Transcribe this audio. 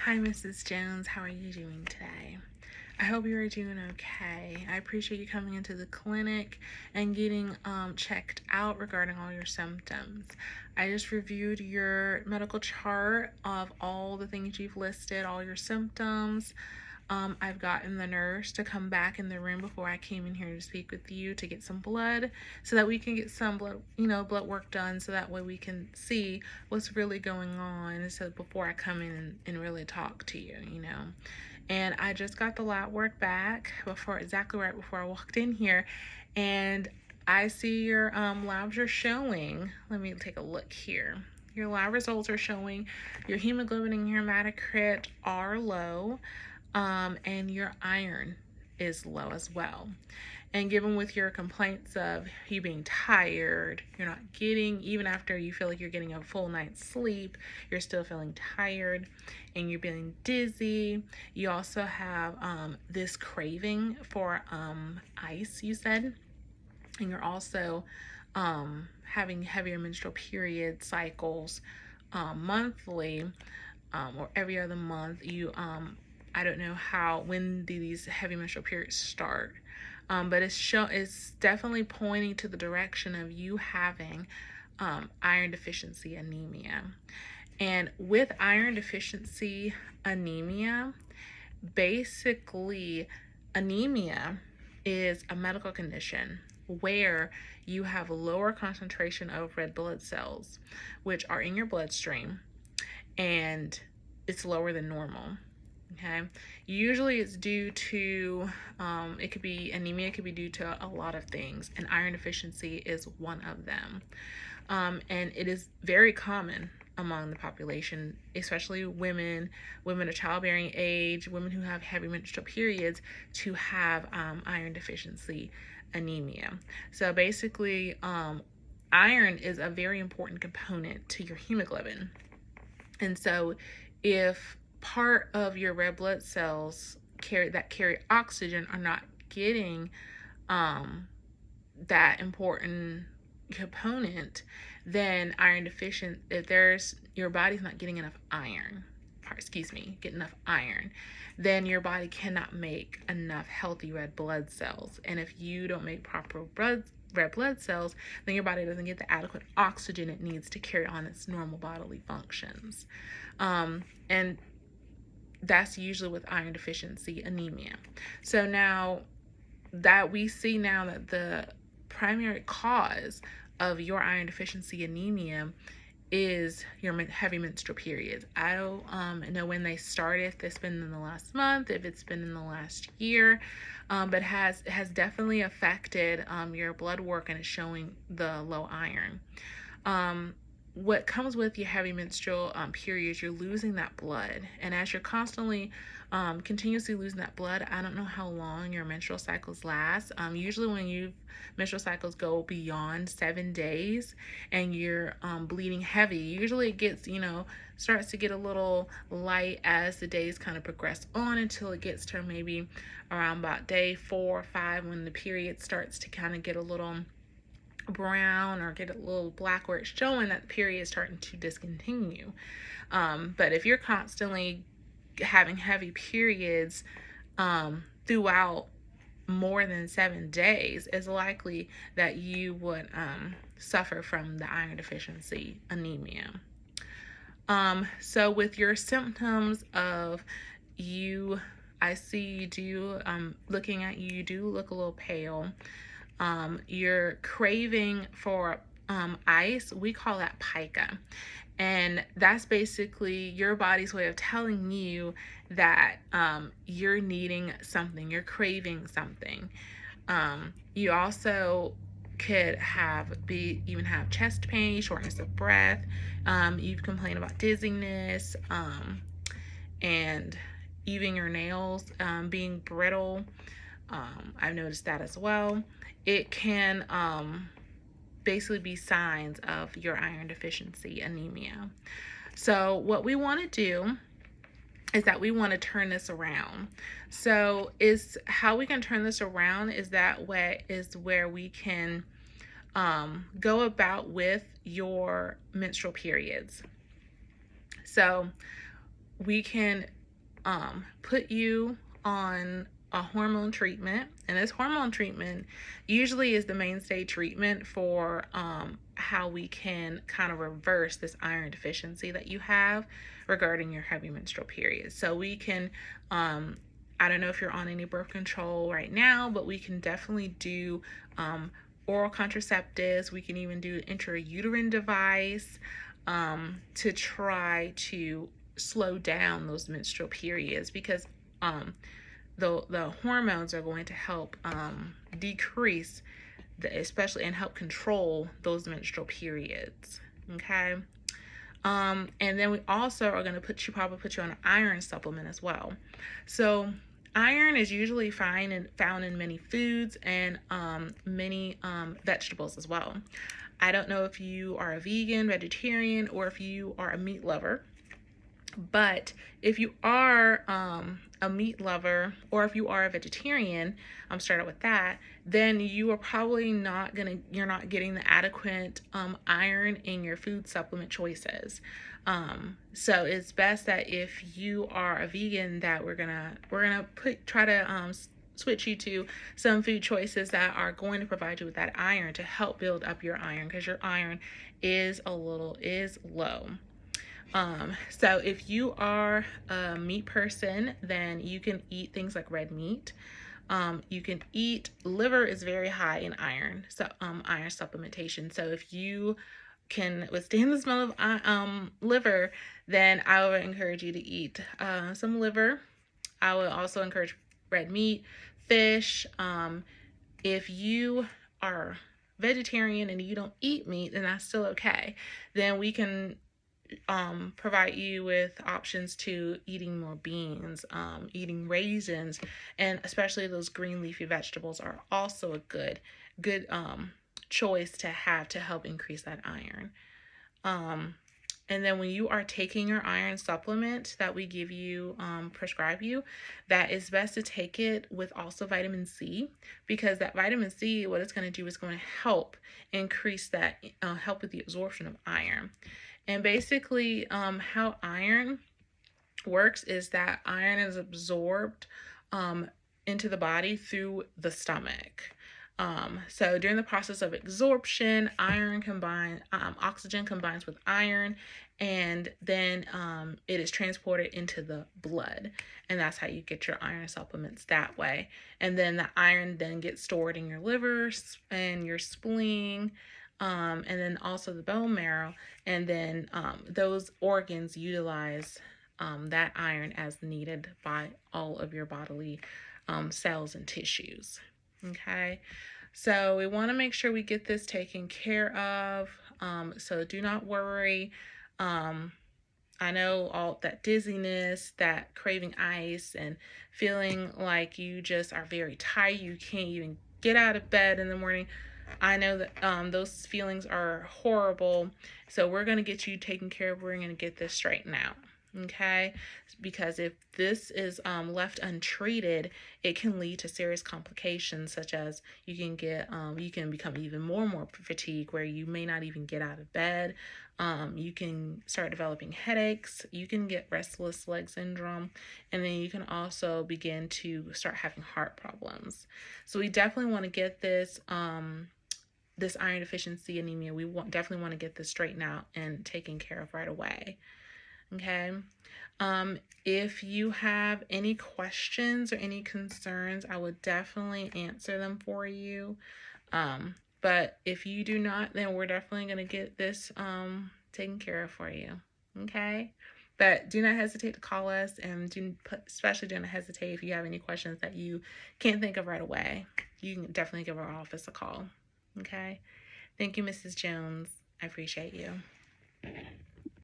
Hi, Mrs. Jones. How are you doing today? I hope you are doing okay. I appreciate you coming into the clinic and getting checked out regarding all your symptoms. I just reviewed your medical chart of all the things you've listed, all your symptoms. I've gotten the nurse to come back in the room before I came in here to speak with you to get some blood so that we can get some blood work done so that way we can see what's really going on. So before I come in and really talk to you. And I just got the lab work back exactly right before I walked in here, and I see your labs are showing. Let me take a look here. Your lab results are showing your hemoglobin and your hematocrit are low, and your iron is low as well. And given with your complaints of you being tired, you're not getting, even after you feel like you're getting a full night's sleep, you're still feeling tired and you're feeling dizzy. You also have this craving for ice, you said, and you're also having heavier menstrual period cycles monthly or every other month. I don't know when do these heavy menstrual periods start, but it's definitely pointing to the direction of you having iron deficiency anemia. And with iron deficiency anemia, basically anemia is a medical condition where you have a lower concentration of red blood cells, which are in your bloodstream, and it's lower than normal. Okay, usually it's due to it could be anemia, could be due to a lot of things, and iron deficiency is one of them. And it is very common among the population, especially women of childbearing age, women who have heavy menstrual periods, to have iron deficiency anemia. So basically, iron is a very important component to your hemoglobin. And so if part of your red blood cells carry oxygen are not getting that important component, then iron deficient, if your body's not getting enough iron, then your body cannot make enough healthy red blood cells. And if you don't make proper red blood cells, then your body doesn't get the adequate oxygen it needs to carry on its normal bodily functions. And that's usually with iron deficiency anemia. So now that we see now that the primary cause of your iron deficiency anemia is your heavy menstrual periods. I don't know when they started, if it's been in the last month, if it's been in the last year, but has definitely affected your blood work and is showing the low iron. What comes with your heavy menstrual periods, you're losing that blood. And as you're constantly, continuously losing that blood, I don't know how long your menstrual cycles last. Usually when menstrual cycles go beyond 7 days and you're bleeding heavy, usually it gets, starts to get a little light as the days kind of progress on until it gets to maybe around about day 4 or 5 when the period starts to kind of get a little brown or get a little black where it's showing that the period is starting to discontinue. But if you're constantly having heavy periods throughout more than 7 days, it's likely that you would suffer from the iron deficiency anemia. So with your symptoms of I see you do, looking at you do look a little pale. You're craving for ice. We call that pica. And that's basically your body's way of telling you that you're needing something, you're craving something. You also could even have chest pain, shortness of breath. You've complained about dizziness, and even your nails being brittle. I've noticed that as well. It can basically be signs of your iron deficiency anemia. So what we want to do is that we want to turn this around. So how we can turn this around is where we can go about with your menstrual periods. So we can put you on a hormone treatment, and this hormone treatment usually is the mainstay treatment for how we can kind of reverse this iron deficiency that you have regarding your heavy menstrual periods. So we can I don't know if you're on any birth control right now, but we can definitely do oral contraceptives. We can even do an intrauterine device to try to slow down those menstrual periods, because the hormones are going to help decrease especially, and help control those menstrual periods. Okay. And then we also are going to probably put you on an iron supplement as well. So iron is usually found in many foods and many vegetables as well. I don't know if you are a vegan, vegetarian, or if you are a meat lover. But if you are a meat lover, or if you are a vegetarian, I'm starting with that, then you are probably you're not getting the adequate iron in your food supplement choices. So it's best that if you are a vegan, that we're gonna try to switch you to some food choices that are going to provide you with that iron to help build up your iron, because your iron is low. So if you are a meat person, then you can eat things like red meat. You can eat, liver is very high in iron, so iron supplementation. So if you can withstand the smell of liver, then I would encourage you to eat some liver. I would also encourage red meat, fish. If you are vegetarian and you don't eat meat, then that's still okay. Then we can provide you with options to eating more beans, eating raisins, and especially those green leafy vegetables are also a good choice to have to help increase that iron. And then when you are taking your iron supplement that we give you, prescribe you, that is best to take it with also vitamin C, because that vitamin C, what it's going to do is going to help increase that, help with the absorption of iron. And basically, how iron works is that iron is absorbed into the body through the stomach. So during the process of absorption, oxygen combines with iron, and then it is transported into the blood, and that's how you get your iron supplements that way. And then the iron then gets stored in your liver and your spleen, and then also the bone marrow, and then those organs utilize that iron as needed by all of your bodily cells and tissues. Okay, so we want to make sure we get this taken care of. So do not worry. I know all that dizziness, that craving ice, and feeling like you just are very tired, you can't even get out of bed in the morning. I know that those feelings are horrible. So we're going to get you taken care of. We're going to get this straightened out. Okay, because if this is left untreated, it can lead to serious complications, such as you can become even more fatigued, where you may not even get out of bed. You can start developing headaches. You can get restless leg syndrome, and then you can also begin to start having heart problems. So we definitely want to get this this iron deficiency anemia. We definitely want to get this straightened out and taken care of right away. Okay. If you have any questions or any concerns, I would definitely answer them for you. But if you do not, then we're definitely going to get this taken care of for you. Okay. But do not hesitate to call us, and especially do not hesitate if you have any questions that you can't think of right away. You can definitely give our office a call. Okay. Thank you, Mrs. Jones. I appreciate you.